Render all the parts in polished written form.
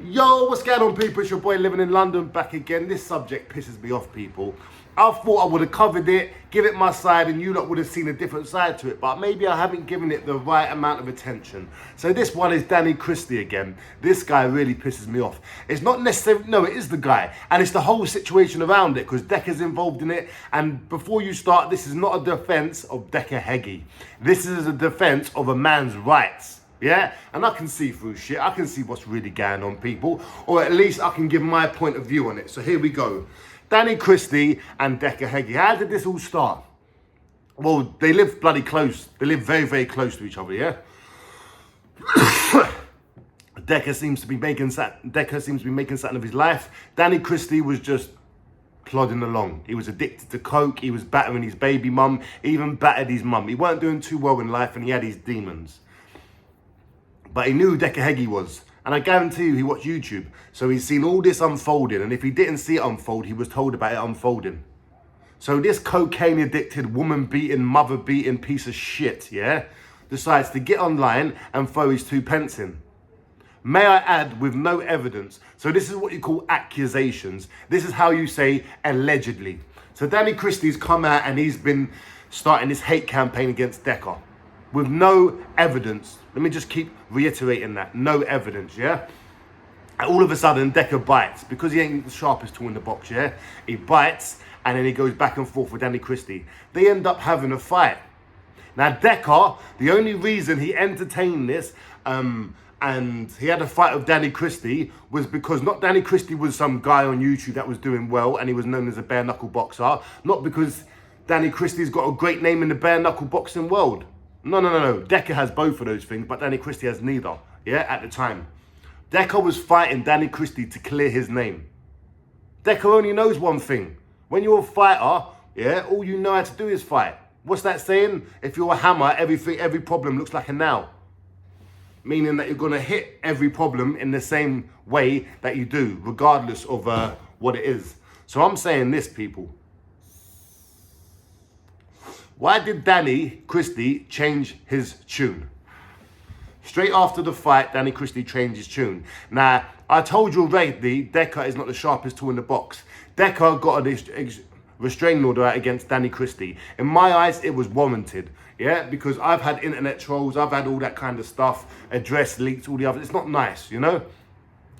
Yo, what's going on, people? It's your boy living in London back again. This subject pisses me off, people. I thought I would have covered it, give it my side, and you lot would have seen a different side to it, but maybe I haven't given it the right amount of attention. So this one is Christie again. This guy really pisses me off. It's not necessarily, no, it is the guy, and it's the whole situation around it, because Deco's involved in it. And before you start, this is not a defense of Deco. This is a defense of a man's rights. Yeah, and I can see through shit. I can see what's really going on, people, or at least I can give my point of view on it. So here we go. Christie and Deco. How did this all start? Well, they live bloody close. They live very, very close to each other, yeah? Deco seems to be making something of his life. Christie was just plodding along. He was addicted to coke. He was battering his baby mum. He even battered his mum. He weren't doing too well in life, and he had his demons. But he knew who Deco was. And I guarantee you he watched YouTube. So he's seen all this unfolding. And if he didn't see it unfold, he was told about it unfolding. So this cocaine addicted, woman beating, mother beating piece of shit, yeah, decides to get online and throw his 2 pence in. May I add, with no evidence. So this is what you call accusations. This is how you say allegedly. So Christie's come out and he's been starting this hate campaign against Deco. With no evidence. Let me just keep reiterating that. No evidence, yeah? And all of a sudden, Deco bites. Because he ain't the sharpest tool in the box, yeah? He bites, and then he goes back and forth with Christie. They end up having a fight. Now, Deco, the only reason he entertained this, and he had a fight with Christie, was because not Christie was some guy on YouTube that was doing well, and he was known as a bare-knuckle boxer. Not because Christie's got a great name in the bare-knuckle boxing world. No. Deco has both of those things, but Christie has neither, yeah, at the time. Deco was fighting Christie to clear his name. Deco only knows one thing. When you're a fighter, yeah, all you know how to do is fight. What's that saying? If you're a hammer, every problem looks like a nail. Meaning that you're going to hit every problem in the same way that you do, regardless of what it is. So I'm saying this, people. Why did Christie change his tune? Straight after the fight, Christie changed his tune. Now, I told you already, Deco is not the sharpest tool in the box. Deco got a restraining order out against Christie. In my eyes, it was warranted. Yeah, because I've had internet trolls, I've had all that kind of stuff, address leaks, all the other. It's not nice, you know?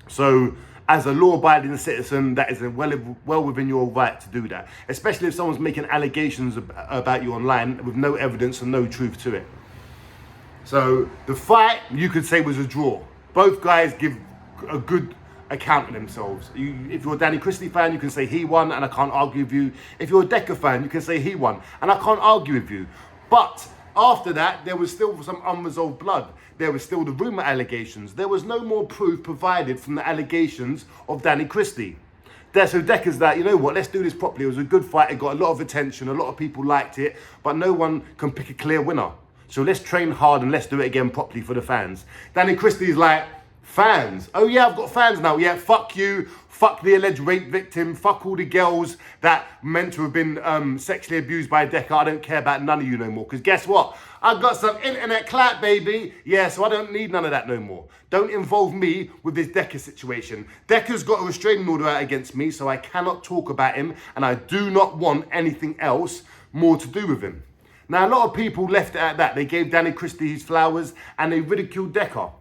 So, as a law-abiding citizen, that is well within your right to do that. Especially if someone's making allegations about you online with no evidence and no truth to it. So the fight, you could say, was a draw. Both guys give a good account of themselves. If you're a Christie fan, you can say he won and I can't argue with you. If you're a Deco fan, you can say he won and I can't argue with you. But after that, there was still some unresolved blood. There was still the rumour allegations. There was no more proof provided from the allegations of Christie. So Deco's like, you know what, let's do this properly. It was a good fight. It got a lot of attention. A lot of people liked it. But no one can pick a clear winner. So let's train hard and let's do it again properly for the fans. Christie's like, fans? Oh yeah, I've got fans now. Yeah, fuck you. Fuck the alleged rape victim. Fuck all the girls that meant to have been sexually abused by Deco. I don't care about none of you no more. Because guess what? I've got some internet clout, baby. Yeah, so I don't need none of that no more. Don't involve me with this Deco situation. Deco's got a restraining order out against me, so I cannot talk about him. And I do not want anything else more to do with him. Now, a lot of people left it at that. They gave Christie his flowers and they ridiculed Deco.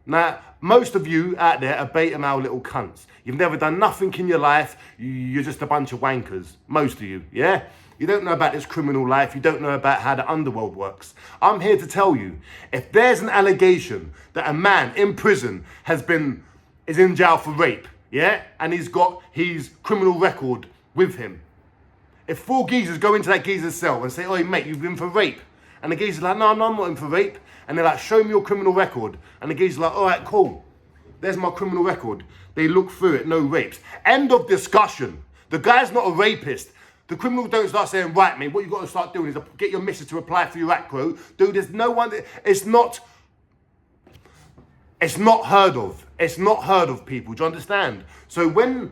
Now, most of you out there are beta male little cunts. You've never done nothing in your life. You're just a bunch of wankers. Most of you, yeah? You don't know about this criminal life. You don't know about how the underworld works. I'm here to tell you, if there's an allegation that a man in prison is in jail for rape, yeah? And he's got his criminal record with him. If 4 geezers go into that geezer's cell and say, "Oi, mate, you've been for rape." And the geezer's like, no, I'm not in for rape. And they're like, show me your criminal record. And the geezer's like, all right, cool. There's my criminal record. They look through it, no rapes. End of discussion. The guy's not a rapist. The criminal don't start saying, right, mate, what you got to start doing is get your missus to apply for your acro. Dude, there's no one, it's not heard of. It's not heard of, people. Do you understand? So when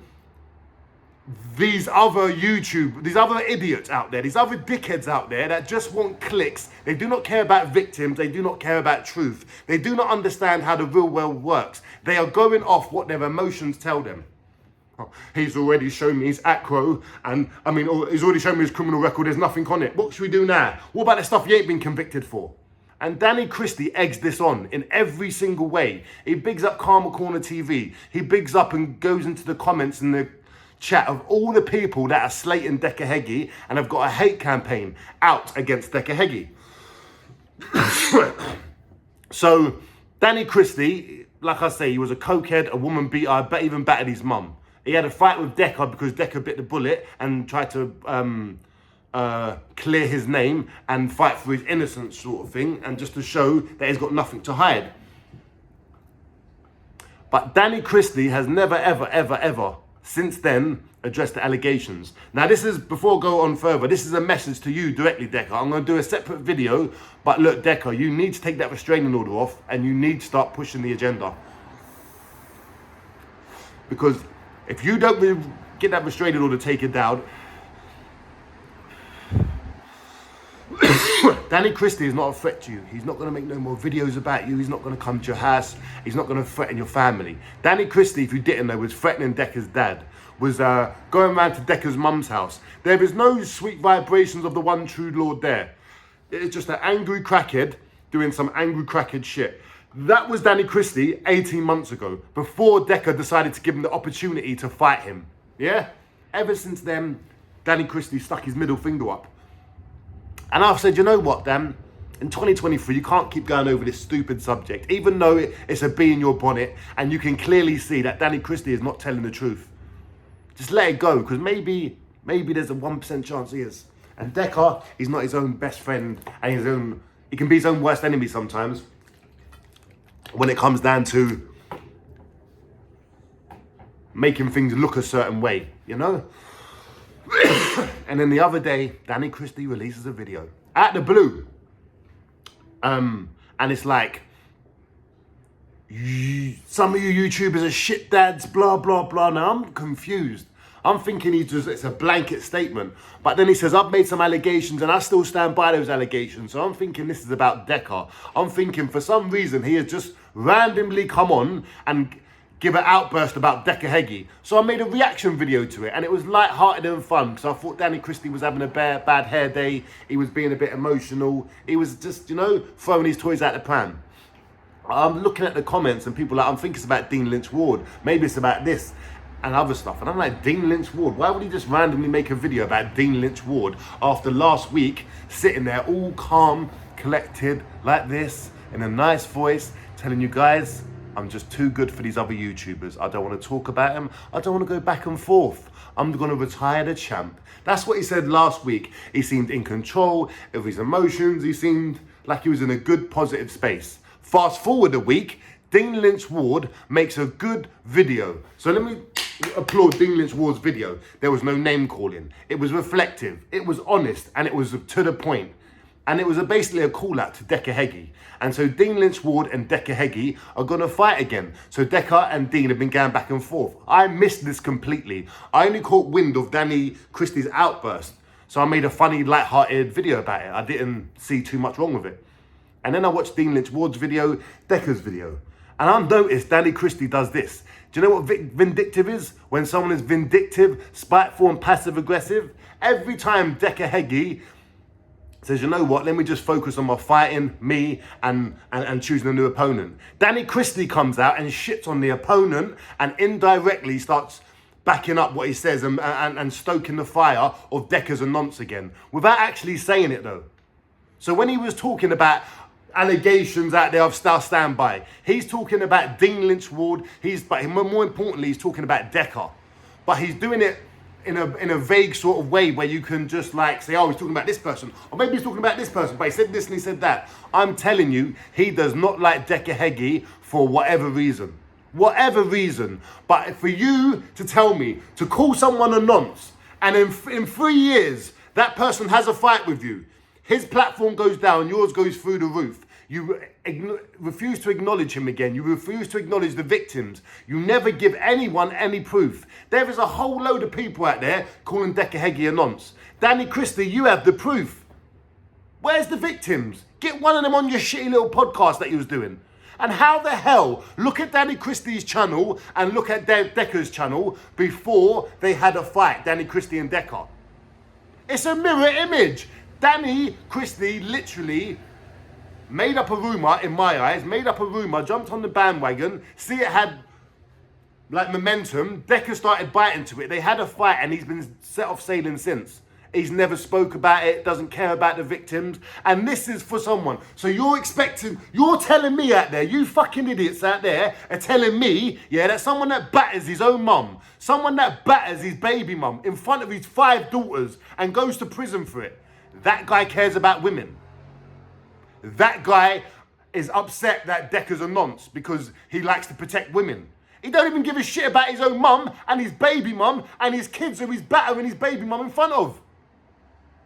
these other idiots out there, these other dickheads out there that just want clicks. They do not care about victims. They do not care about truth. They do not understand how the real world works. They are going off what their emotions tell them. He's already shown me his acro, and he's already shown me his criminal record. There's nothing on it. What should we do now? What about the stuff he ain't been convicted for? And Danny Christie eggs this on in every single way. He bigs up Karma Corner TV. He bigs up and goes into the comments in the chat of all the people that are slating Deco Heggie and have got a hate campaign out against Deco Heggie. So Danny Christie, like I say, he was a cokehead, a woman beater. I bet even battered his mum. He had a fight with Deco because Deco bit the bullet and tried to clear his name and fight for his innocence, sort of thing, and just to show that he's got nothing to hide. But Danny Christie has never, ever, ever, ever since then addressed the allegations. Now this is, before I go on further, this is a message to you directly, Deco. I'm going to do a separate video, but look, Deco, you need to take that restraining order off and you need to start pushing the agenda. Because if you don't really get that restraining order taken down, Danny Christie is not a threat to you. He's not going to make no more videos about you. He's not going to come to your house. He's not going to threaten your family. Danny Christie, if you didn't know, was threatening Deca's dad, was going around to Deca's mum's house. There is no sweet vibrations of the one true Lord there. It's just an angry crackhead doing some angry crackhead shit. That was Danny Christie 18 months ago, before Deco decided to give him the opportunity to fight him. Yeah? Ever since then, Danny Christie stuck his middle finger up. And I've said, you know what, Dan? In 2023, you can't keep going over this stupid subject, even though it's a bee in your bonnet, and you can clearly see that Danny Christie is not telling the truth. Just let it go, because maybe there's a 1% chance he is. And Deco, he's not his own best friend, and he can be his own worst enemy sometimes, when it comes down to making things look a certain way, you know? And then the other day, Danny Christie releases a video out the blue. And it's like, some of you YouTubers are shit dads, blah, blah, blah. Now I'm confused. I'm thinking it's a blanket statement. But then he says, I've made some allegations and I still stand by those allegations. So I'm thinking this is about Deco. I'm thinking for some reason he has just randomly come on and give an outburst about Deco Heggie. So I made a reaction video to it and it was light-hearted and fun because I thought Danny Christie was having a bad hair day. He was being a bit emotional. He was just, throwing his toys out the pram. I'm looking at the comments and people are like, I'm thinking it's about Dean Lynch Ward. Maybe it's about this and other stuff. And I'm like, Dean Lynch Ward? Why would he just randomly make a video about Dean Lynch Ward after last week sitting there all calm, collected like this in a nice voice telling you guys, I'm just too good for these other YouTubers. I don't want to talk about him. I don't want to go back and forth. I'm going to retire the champ. That's what he said last week. He seemed in control of his emotions. He seemed like he was in a good, positive space. Fast forward a week, Dean Lynch Ward makes a good video. So let me applaud Dean Lynch Ward's video. There was no name calling. It was reflective. It was honest. And it was to the point. And it was basically a call out to Deco Heggie. And so Dean Lynch Ward and Deco Heggie are going to fight again. So Deco and Dean have been going back and forth. I missed this completely. I only caught wind of Danny Christie's outburst. So I made a funny, light-hearted video about it. I didn't see too much wrong with it. And then I watched Dean Lynch Ward's video, Deco's video. And I've noticed Danny Christie does this. Do you know what vindictive is? When someone is vindictive, spiteful and passive-aggressive. Every time Deco Heggie says, you know what, let me just focus on my fighting, me, and choosing a new opponent. Danny Christie comes out and shits on the opponent and indirectly starts backing up what he says and stoking the fire of Deco's a nonce again, without actually saying it though. So when he was talking about allegations out there of Star Standby, he's talking about Dean Lynch Ward, but more importantly, he's talking about Deco. But he's doing it in a vague sort of way where you can just like say, oh, he's talking about this person, or maybe he's talking about this person, but he said this and he said that. I'm telling you, he does not like Deco Heggie for whatever reason. Whatever reason. But for you to tell me to call someone a nonce, and in 3 years, that person has a fight with you, his platform goes down, yours goes through the roof. You refuse to acknowledge him again. You refuse to acknowledge the victims. You never give anyone any proof. There is a whole load of people out there calling Deco a nonce. Danny Christie, you have the proof. Where's the victims? Get one of them on your shitty little podcast that you was doing. And how the hell, look at Danny Christie's channel and look at Deco's channel before they had a fight, Danny Christie and Deco. It's a mirror image. Danny Christie literally made up a rumour, in my eyes, jumped on the bandwagon, see it had like momentum, Deco started biting to it, they had a fight and he's been set off sailing since. He's never spoke about it, doesn't care about the victims, and this is for someone. So you're telling me out there, you fucking idiots out there are telling me, yeah, that someone that batters his own mum, someone that batters his baby mum in front of his 5 daughters and goes to prison for it, that guy cares about women. That guy is upset that Deco's a nonce because he likes to protect women. He don't even give a shit about his own mum and his baby mum and his kids who he's battering his baby mum in front of.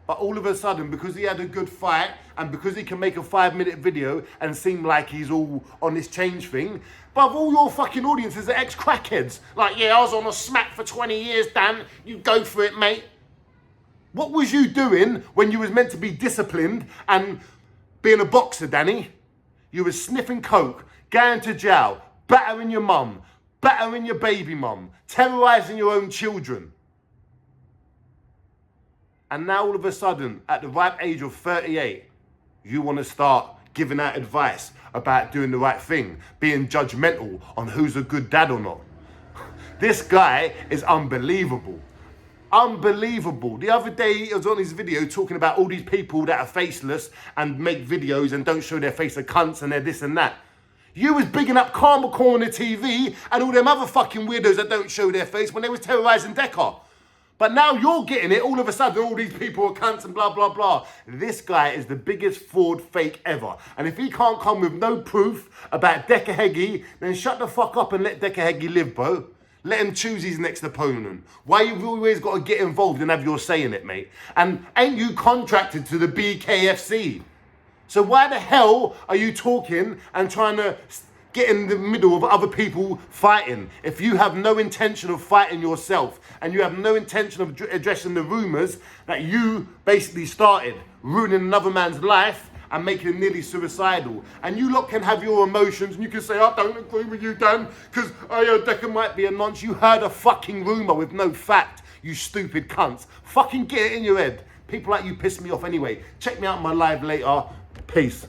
But all of a sudden, because he had a good fight and because he can make a 5-minute video and seem like he's all on this change thing, but all your fucking audiences are ex-crackheads. Like, yeah, I was on a smack for 20 years, Dan. You go for it, mate. What was you doing when you was meant to be disciplined and being a boxer, Danny? You was sniffing coke, going to jail, battering your mum, battering your baby mum, terrorising your own children. And now all of a sudden, at the ripe age of 38, you want to start giving out advice about doing the right thing, being judgmental on who's a good dad or not. This guy is unbelievable. Unbelievable. The other day, he was on his video talking about all these people that are faceless and make videos and don't show their face are cunts and they're this and that. You was bigging up Karma Corner TV and all them other fucking weirdos that don't show their face when they was terrorising Deco. But now you're getting it, all of a sudden all these people are cunts and blah, blah, blah. This guy is the biggest fraud fake ever. And if he can't come with no proof about Deco, then shut the fuck up and let Deco live, bro. Let him choose his next opponent. Why you always got to get involved and have your say in it, mate? And ain't you contracted to the BKFC? So why the hell are you talking and trying to get in the middle of other people fighting if you have no intention of fighting yourself and you have no intention of addressing the rumours that you basically started, ruining another man's life and making him nearly suicidal? And you lot can have your emotions and you can say, I don't agree with you, Dan, because Deco might be a nonce. You heard a fucking rumour with no fact, you stupid cunts. Fucking get it in your head. People like you piss me off anyway. Check me out in my live later. Peace.